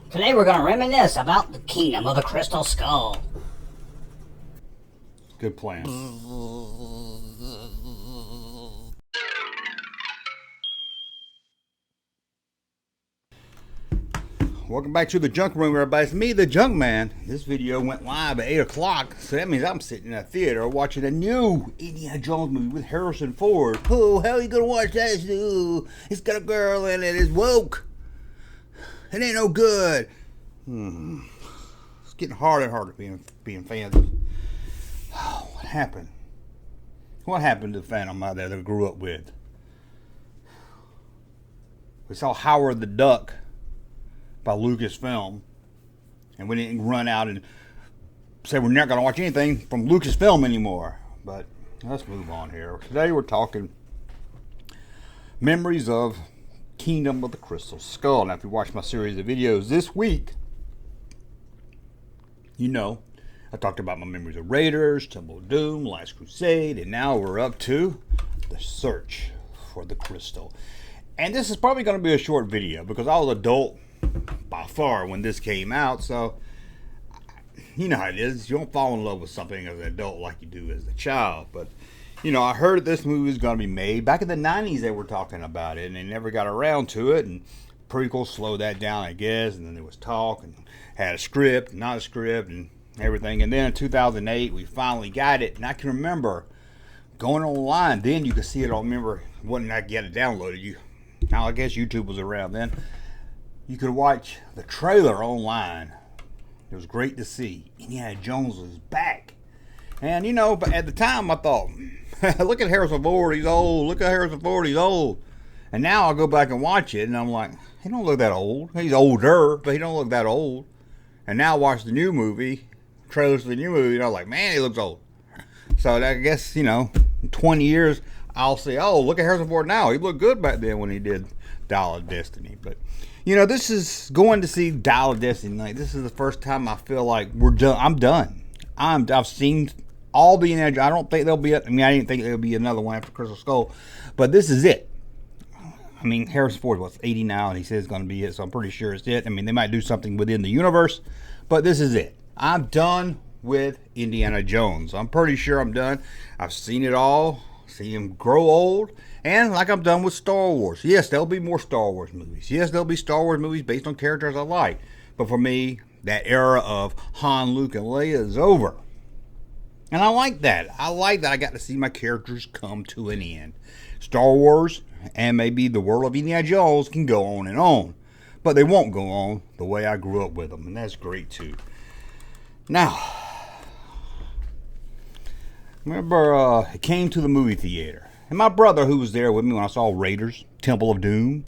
Today we're going to reminisce about the Kingdom of the Crystal Skull. Good plan. Welcome back to the Junk Room, everybody. It's me, the Junkman. This video went live at 8 o'clock, so that means I'm sitting in a theater watching a new Indiana Jones movie with Harrison Ford. Oh, how are you going to watch that? Ooh, it's got a girl in it. It's woke. It ain't no good. It's getting harder and harder being fans of... Oh, what happened? What happened to the Phantom out there that I grew up with? We saw Howard the Duck by Lucasfilm, and we didn't run out and say we're not going to watch anything from Lucasfilm anymore. But let's move on here. Today we're talking memories of Kingdom of the Crystal Skull. Now, if you watch my series of videos this week, you know I talked about my memories of Raiders, Temple of Doom, Last Crusade, and now we're up to the search for the crystal. And this is probably going to be a short video because I was adult by far when this came out, so you know how it is. You don't fall in love with something as an adult like you do as a child. But you know, I heard this movie was going to be made back in the 90s. They were talking about it and they never got around to it, and prequels slowed that down, I guess. And then there was talk and had a script, not a script, and everything. And then in 2008 we finally got it, and I can remember going online. Then you could see it. I remember it wasn't like you had it downloaded. Now I guess YouTube was around then. You could watch the trailer online. It was great to see Indiana Jones was back. And you know, but at the time I thought, look at Harrison Ford, he's old. Look at Harrison Ford, he's old. And now I go back and watch it, and I'm like, he don't look that old. He's older, but he don't look that old. And now I watch the new movie, trailers for the new movie, and I'm like, man, he looks old. So I guess, you know, in 20 years, I'll say, oh, look at Harrison Ford now. He looked good back then when he did Dial of Destiny. But you know, this is going to see Dial of Destiny. Like, this is the first time I feel like we're done. I'm done. I've seen all the Indiana Jones. I don't think there'll be. I didn't think there'll be another one after Crystal Skull, but this is it. I mean, Harrison Ford was 80 now, and he says it's going to be it, so I'm pretty sure it's it. I mean, they might do something within the universe, but this is it. I'm done with Indiana Jones. I'm pretty sure I'm done. I've seen it all. See him grow old. And like I'm done with Star Wars. Yes, there'll be more Star Wars movies. Yes, there'll be Star Wars movies based on characters I like. But for me, that era of Han, Luke, and Leia is over. And I like that. I like that I got to see my characters come to an end. Star Wars and maybe the world of Indiana Jones can go on and on. But they won't go on the way I grew up with them. And that's great too. Now, remember, it came to the movie theater. And my brother, who was there with me when I saw Raiders, Temple of Doom,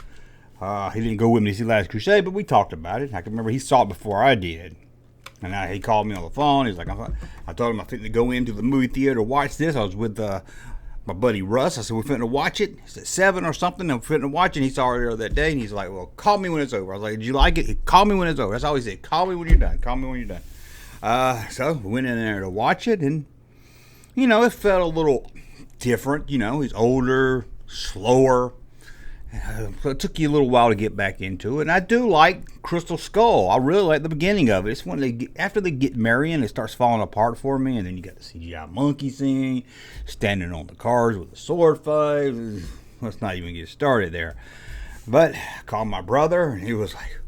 he didn't go with me to see Last Crusade, but we talked about it. I can remember he saw it before I did. And he called me on the phone. He's like, I told him I fitting to go into the movie theater to watch this. I was with my buddy Russ. I said, we're fitting to watch it. He said 7 or something. I'm fitting to watch it. And he saw it earlier that day. And he's like, well, call me when it's over. I was like, did you like it? Call me when it's over. That's all he said. Call me when you're done. Call me when you're done. So we went in there to watch it. And, you know, it felt a little different. You know, he's older, slower. So it took you a little while to get back into it. And I do like Crystal Skull. I really like the beginning of it. It's when after they get marrying, it starts falling apart for me. And then you got the CGI monkey scene, standing on the cars with a sword fight. Let's not even get started there. But I called my brother, and he was like,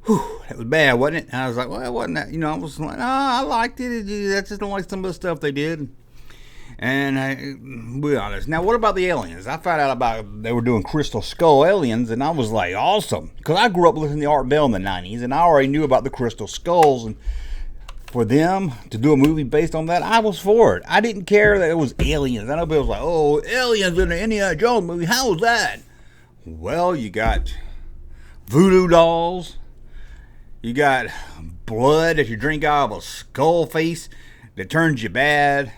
whew, that was bad, wasn't it? And I was like, well, it wasn't that. You know, I was like, I liked it. I just don't like some of the stuff they did. And be honest. Now, what about the aliens? I found out about they were doing Crystal Skull aliens, and I was like, awesome. Because I grew up listening to Art Bell in the 90s, and I already knew about the Crystal Skulls. And for them to do a movie based on that, I was for it. I didn't care that it was aliens. I know people was like, oh, aliens in the Indiana Jones movie. How was that? Well, you got voodoo dolls. You got blood that you drink out of a skull face that turns you bad.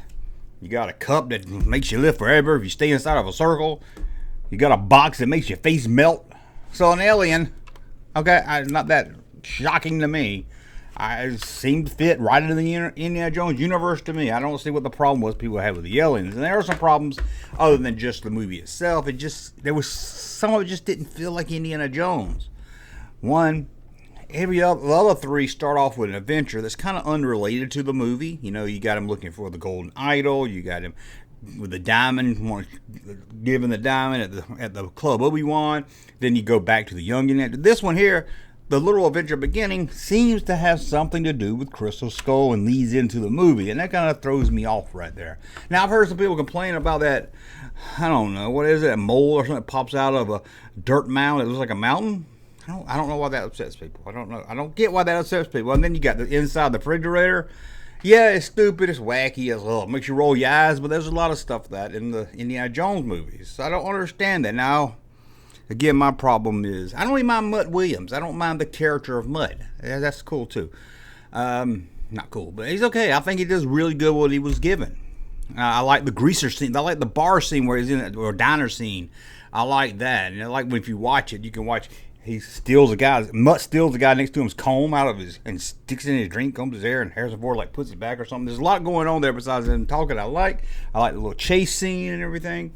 You got a cup that makes you live forever if you stay inside of a circle. You got a box that makes your face melt. So an alien, okay, not that shocking to me. I seemed to fit right into the Indiana Jones universe to me. I don't see what the problem was people had with the aliens. And there are some problems other than just the movie itself. Some of it just didn't feel like Indiana Jones. One, the other three start off with an adventure that's kind of unrelated to the movie. You know, you got him looking for the golden idol. You got him with the diamond, giving the diamond at the Club Obi-Wan. Then you go back to the youngin. This one here, the little adventure beginning, seems to have something to do with Crystal Skull and leads into the movie, and that kind of throws me off right there. Now, I've heard some people complain about that, I don't know, what is it, a mole or something that pops out of a dirt mound that looks like a mountain? I don't know why that upsets people. I don't know. I don't get why that upsets people. And then you got the inside the refrigerator. Yeah, it's stupid, it's wacky, it makes you roll your eyes, but there's a lot of stuff that in the Indiana Jones movies. So I don't understand that. Now, again, my problem is, I don't even mind Mutt Williams. I don't mind the character of Mutt. Yeah, that's cool too. Not cool, but he's okay. I think he does really good what he was given. I like the greaser scene. I like the bar scene where he's in it, or diner scene. I like that. And I like if you watch it, you can watch. He steals a guy. Mutt steals the guy next to him's comb out of his and sticks it in his drink, combs his hair, and Harrison Ford like puts it back or something. There's a lot going on there besides them talking. I like the little chase scene and everything.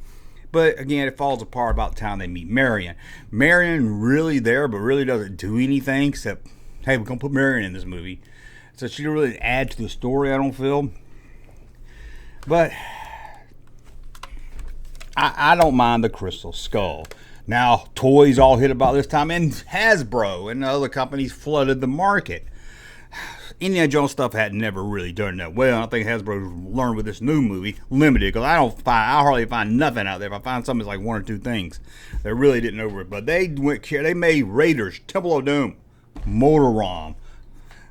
But again, it falls apart about the time they meet Marion. Marion really there, but really doesn't do anything except, hey, we're gonna put Marion in this movie. So she don't really add to the story, I don't feel. But I don't mind the Crystal Skull. Now, toys all hit about this time, and Hasbro and other companies flooded the market. Indiana Jones stuff had never really done that well. I think Hasbro learned with this new movie, limited, because I hardly find nothing out there. If I find something, it's like one or two things. They really didn't over it, but they made Raiders, Temple of Doom, Motor-Rom.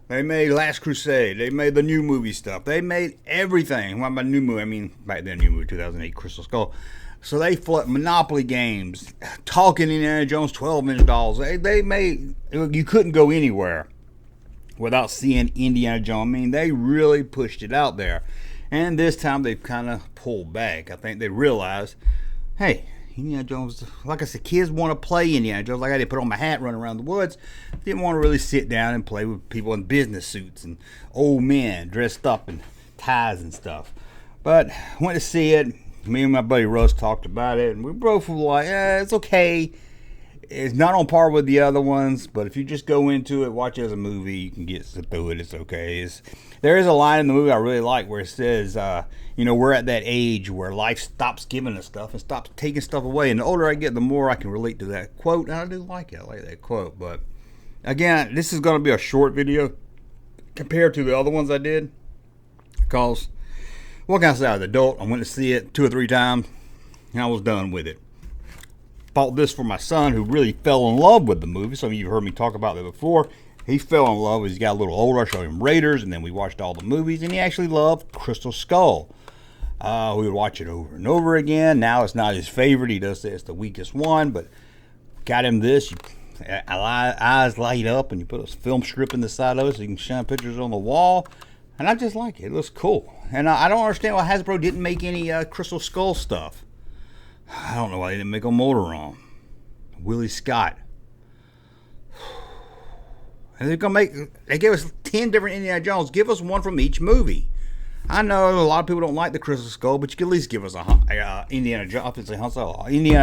They made Last Crusade. They made the new movie stuff. They made everything. What about new movie? I mean, back then, new movie, 2008, Crystal Skull. So they flood Monopoly games, Talking Indiana Jones 12-inch dolls. They made, you couldn't go anywhere without seeing Indiana Jones. I mean, they really pushed it out there. And this time they've kind of pulled back. I think they realized, hey, Indiana Jones, like I said, kids want to play Indiana Jones. Like I did put on my hat, run around the woods. Didn't want to really sit down and play with people in business suits and old men dressed up in ties and stuff. But went to see it. Me and my buddy Russ talked about it, and we both were like, it's okay. It's not on par with the other ones, but if you just go into it, watch it as a movie, you can get through it. It's okay. There is a line in the movie I really like where it says, we're at that age where life stops giving us stuff and stops taking stuff away. And the older I get, the more I can relate to that quote. And I do like it. I like that quote. But again, this is going to be a short video compared to the other ones I did, because what can I say? I was an adult. I went to see it 2 or 3 times, and I was done with it. Bought this for my son, who really fell in love with the movie. Some of you have heard me talk about it before. He fell in love as he got a little older. I showed him Raiders, and then we watched all the movies, and he actually loved Crystal Skull. We would watch it over and over again. Now it's not his favorite. He does say it's the weakest one, but got him this. Eyes light up, and you put a film strip in the side of it so you can shine pictures on the wall. And I just like it. It looks cool. And I don't understand why Hasbro didn't make any Crystal Skull stuff. I don't know why they didn't make a Motor-Rom. Willie Scott. And they gave us 10 different Indiana Jones. Give us one from each movie. I know a lot of people don't like the Crystal Skull, but you could at least give us a Indiana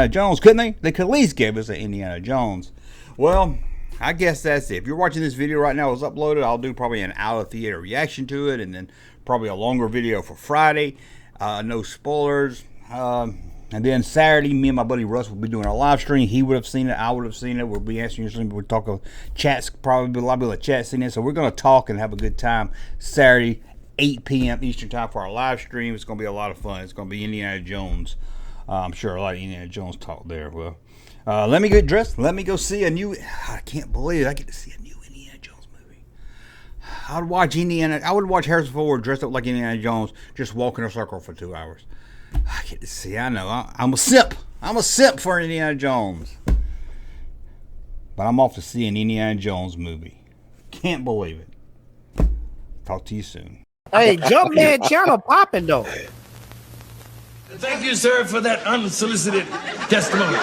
Jones, couldn't they? They could at least give us an Indiana Jones. Well, I guess that's it. If you're watching this video right now, it's uploaded. I'll do probably an out-of-theater reaction to it, and then probably a longer video for Friday. No spoilers. And then Saturday, me and my buddy Russ will be doing a live stream. He would have seen it. I would have seen it. We'll be answering your stream. We'll talk of chats, probably a lot of people chat seeing it. So we're going to talk and have a good time Saturday, 8 p.m. Eastern time for our live stream. It's going to be a lot of fun. It's going to be Indiana Jones. I'm sure a lot of Indiana Jones talk there. Well, let me get dressed. Let me go see a new. I can't believe I get to see a new Indiana Jones movie. I would watch Harrison Ford dressed up like Indiana Jones, just walking a circle for 2 hours. I get to see. I know. I'm a simp. I'm a simp for Indiana Jones. But I'm off to see an Indiana Jones movie. Can't believe it. Talk to you soon. Hey, Junkman channel popping though. Thank you, sir, for that unsolicited testimony.